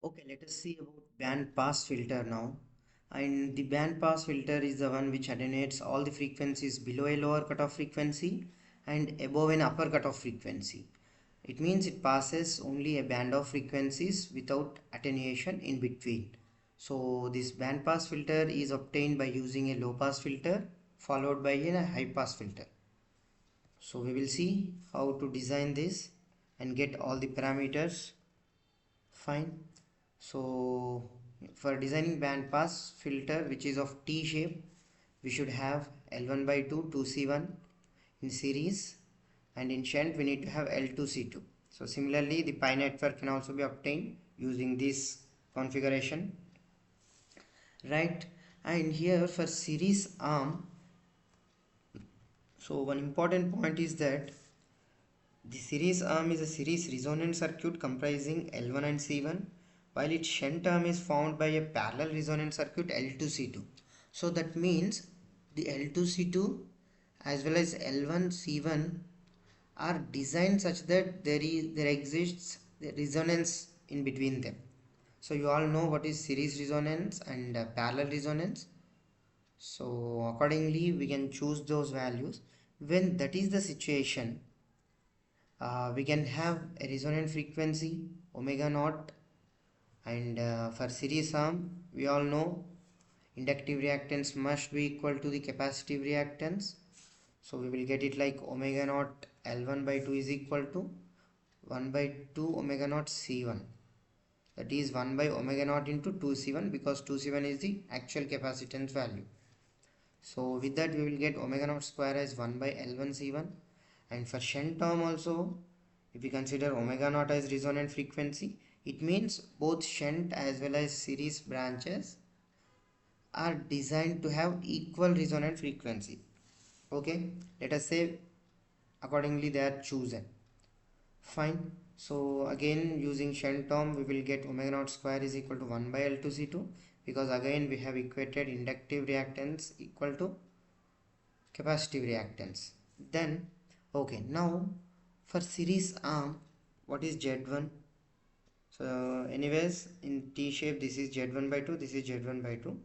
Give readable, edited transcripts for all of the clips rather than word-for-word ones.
Okay, let us see about band pass filter now. And the band pass filter is the one which attenuates all the frequencies below a lower cutoff frequency and above an upper cutoff frequency. It means it passes only a band of frequencies without attenuation in between. So this band pass filter is obtained by using a low pass filter followed by a high pass filter. So we will see how to design this and get all the parameters. Fine. So for designing band pass filter which is of T shape, we should have L1 by 2 2C1 in series, and in shunt we need to have L2C2. So similarly the pi network can also be obtained using this configuration, right? And here for series arm, so one important point is that the series arm is a series resonant circuit comprising L1 and C1, while its shunt arm is formed by a parallel resonant circuit L2C2. So that means the L2C2 as well as L1C1 are designed such that there exists the resonance in between them. So you all know what is series resonance and parallel resonance. So accordingly we can choose those values. When that is the situation, we can have a resonant frequency omega naught, and for series arm we all know inductive reactance must be equal to the capacitive reactance. So we will get it like omega naught L1 by 2 is equal to 1 by 2 omega naught C1, that is 1 by omega naught into 2C1, because 2C1 is the actual capacitance value. So with that we will get omega naught square as 1 by L1 C1. And for shunt term also, if we consider omega naught as resonant frequency, it means both shunt as well as series branches are designed to have equal resonant frequency. Okay, let us say accordingly they are chosen. Fine. So again using shunt term we will get omega naught square is equal to 1 by L2C2, because again we have equated inductive reactance equal to capacitive reactance. Then okay, now for series arm, what is Z1? So anyways in T shape this is Z1 by 2, this is Z1 by 2.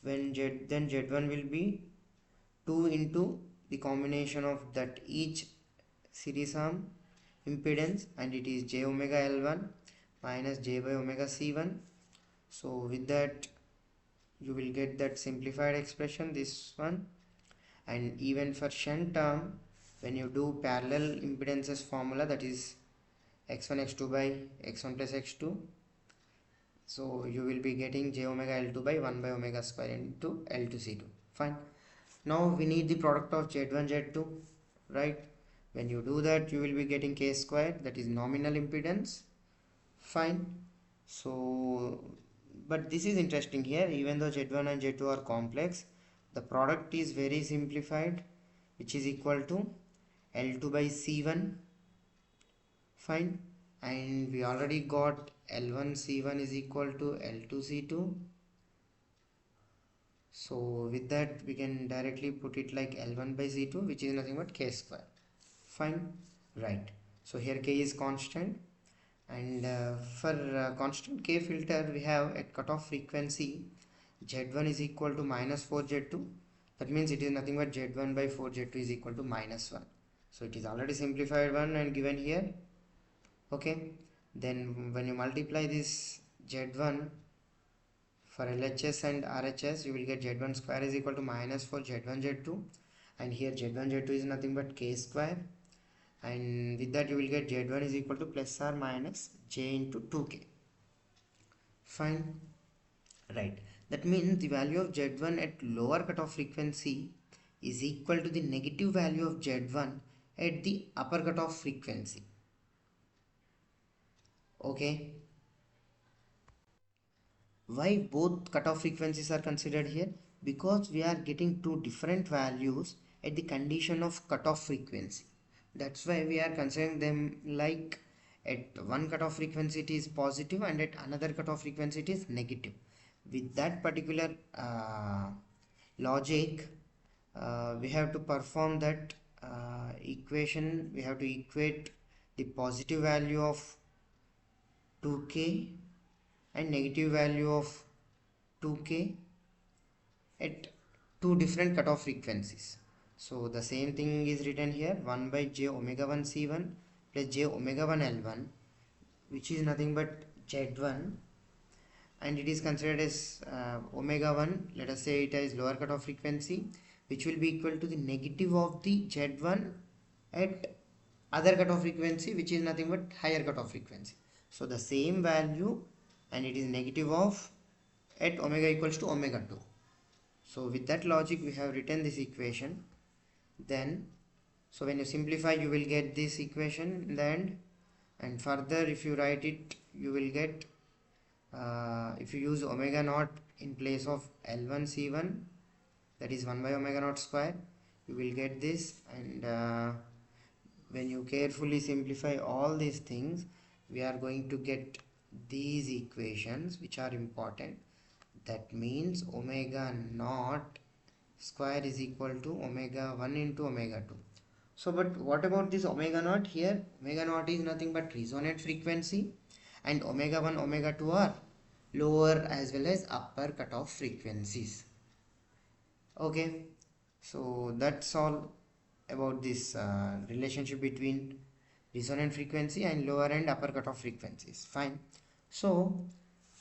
When Z, then Z1 will be 2 into the combination of that each series arm impedance, and it is j omega L1 minus j by omega C1. So with that you will get that simplified expression, this one. And even for shunt term, when you do parallel impedances formula, that is x1 x2 by x1 plus x2, so you will be getting j omega L2 by 1 by omega square into L2C2. Fine. Now we need the product of Z1 Z2, right? When you do that you will be getting k square, that is nominal impedance. Fine. So but this is interesting here, even though Z1 and Z2 are complex, the product is very simplified, which is equal to L2 by C1. Fine. And we already got L1 C1 is equal to L2 C2. So with that we can directly put it like L1 by C2, which is nothing but k square. Fine. Right. So here k is constant, and for constant k filter we have at cutoff frequency Z1 is equal to minus 4 Z2. That means it is nothing but Z1 by 4 Z2 is equal to minus 1. So it is already simplified one and given here. Okay, then when you multiply this Z1 for LHS and RHS, you will get Z1 square is equal to minus 4 Z1 Z2, and here Z1 Z2 is nothing but k square, and with that you will get Z1 is equal to plus or minus j into 2k. Fine. Right. That means the value of Z1 at lower cutoff frequency is equal to the negative value of Z1 at the upper cutoff frequency. Okay. Why both cutoff frequencies are considered here? Because we are getting two different values at the condition of cutoff frequency. That's why we are considering them like at one cutoff frequency it is positive and at another cutoff frequency it is negative. With that particular logic, we have to perform that equation. We have to equate the positive value of 2k and negative value of 2k at two different cutoff frequencies. So the same thing is written here, 1 by j omega 1 c1 plus j omega 1 l1, which is nothing but z1, and it is considered as omega 1, let us say it is lower cutoff frequency, which will be equal to the negative of the z1 at other cutoff frequency, which is nothing but higher cutoff frequency. So the same value, and it is negative of at omega equals to omega 2. So with that logic we have written this equation. Then so when you simplify you will get this equation in the end, and further if you write it you will get if you use omega naught in place of L1 C1, that is 1 by omega naught square, you will get this. And when you carefully simplify all these things, we are going to get these equations which are important. That means omega naught square is equal to omega 1 into omega 2. So but what about this omega naught here? Omega naught is nothing but resonant frequency, and omega 1 omega 2 are lower as well as upper cutoff frequencies. Okay, so that's all about this relationship between resonant frequency and lower and upper cutoff frequencies. Fine. So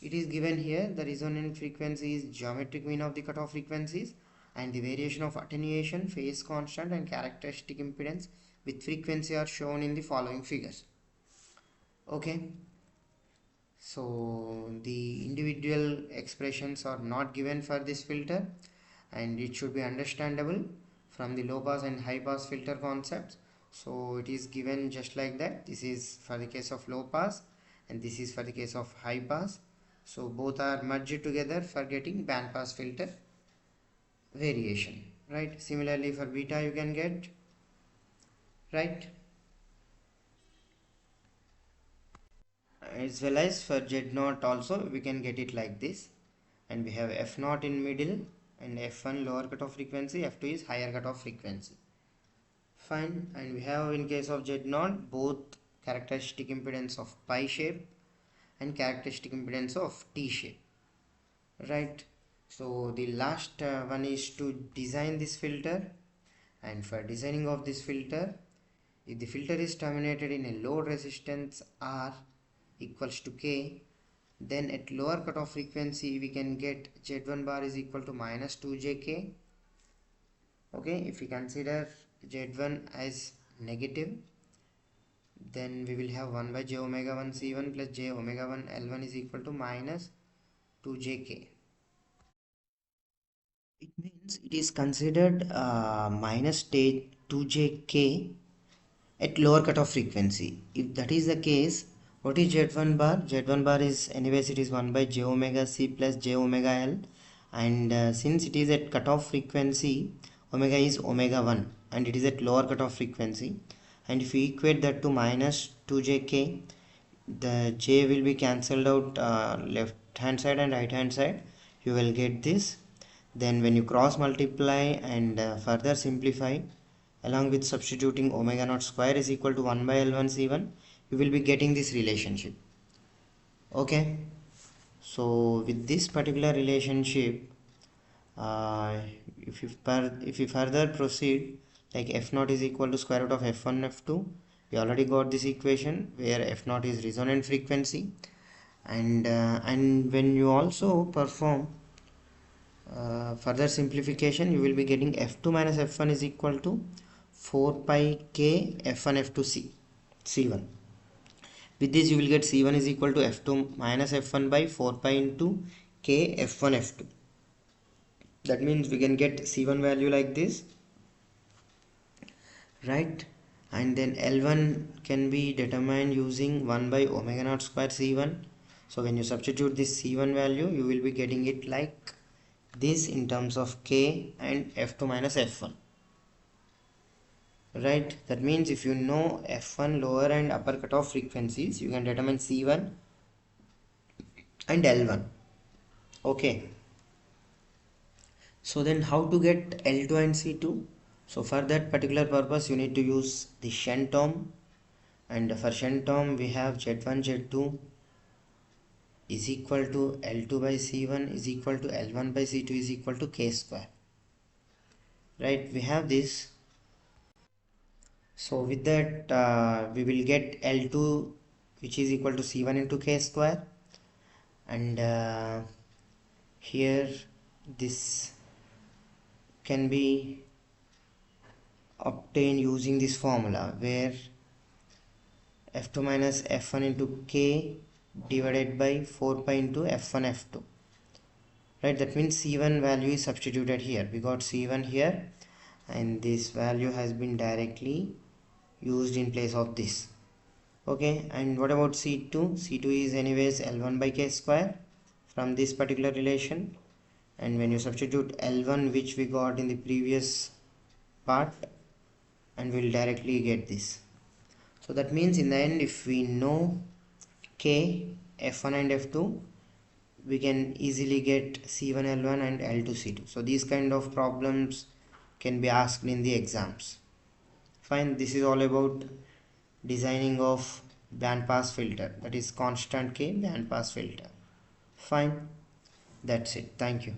it is given here, the resonant frequency is geometric mean of the cutoff frequencies, and the variation of attenuation, phase constant and characteristic impedance with frequency are shown in the following figures. Okay, so the individual expressions are not given for this filter, and it should be understandable from the low pass and high pass filter concepts. So it is given just like that. This is for the case of low pass and this is for the case of high pass. So both are merged together for getting band pass filter variation, right? Similarly for beta you can get, right, as well as for z0 also we can get it like this. And we have f0 in middle and f1 lower cutoff frequency, f2 is higher cutoff frequency. Fine. And we have in case of z0 both characteristic impedance of pi shape and characteristic impedance of t shape, right? So the last one is to design this filter, and for designing of this filter, if the filter is terminated in a load resistance R equals to K, then at lower cutoff frequency we can get Z1 bar is equal to minus 2jk. Okay, if we consider Z1 as negative, then we will have 1 by j omega 1 c1 plus j omega 1 l1 is equal to minus 2jk. It means it is considered minus 2jk at lower cutoff frequency. If that is the case, what is Z1 bar? Z1 bar is anyways it is 1 by j omega c plus j omega l, and since it is at cutoff frequency, omega is omega 1 and it is at lower cutoff frequency, and if we equate that to minus 2jk, the j will be cancelled out left hand side and right hand side, you will get this. Then when you cross multiply and further simplify along with substituting omega naught square is equal to 1 by L1 C1, you will be getting this relationship. Okay, so with this particular relationship, if you further proceed, like f0 is equal to square root of f1 f2, we already got this equation where f0 is resonant frequency, and when you also perform further simplification, you will be getting f2 minus f1 is equal to 4 pi k f1 f2 c1. With this you will get c1 is equal to f2 minus f1 by 4 pi into k f1 f2. That means we can get c1 value like this, right? And then L1 can be determined using 1 by omega naught square c1. So when you substitute this c1 value, you will be getting it like this in terms of k and f2 minus f1, right? That means if you know f1 lower and upper cutoff frequencies, you can determine c1 and L1. Okay, so then how to get L2 and C2? So for that particular purpose you need to use the Shank term, and for Shank term we have Z1 Z2 is equal to L2 by C1 is equal to L1 by C2 is equal to K square. Right, we have this. So with that we will get L2 which is equal to C1 into K square, and here this can be obtained using this formula where F2 minus F1 into K divided by 4 pi into F1 F2. Right, that means C1 value is substituted here. We got C1 here, and this value has been directly used in place of this. Okay, and what about C2? C2 is anyways L1 by K square from this particular relation, and when you substitute L1 which we got in the previous part, and we'll directly get this. So that means in the end, if we know K, F1 and F2, we can easily get C1 L1 and L2 C2. So these kind of problems can be asked in the exams. Fine, this is all about designing of band pass filter, that is constant K band pass filter. Fine, that's it. Thank you.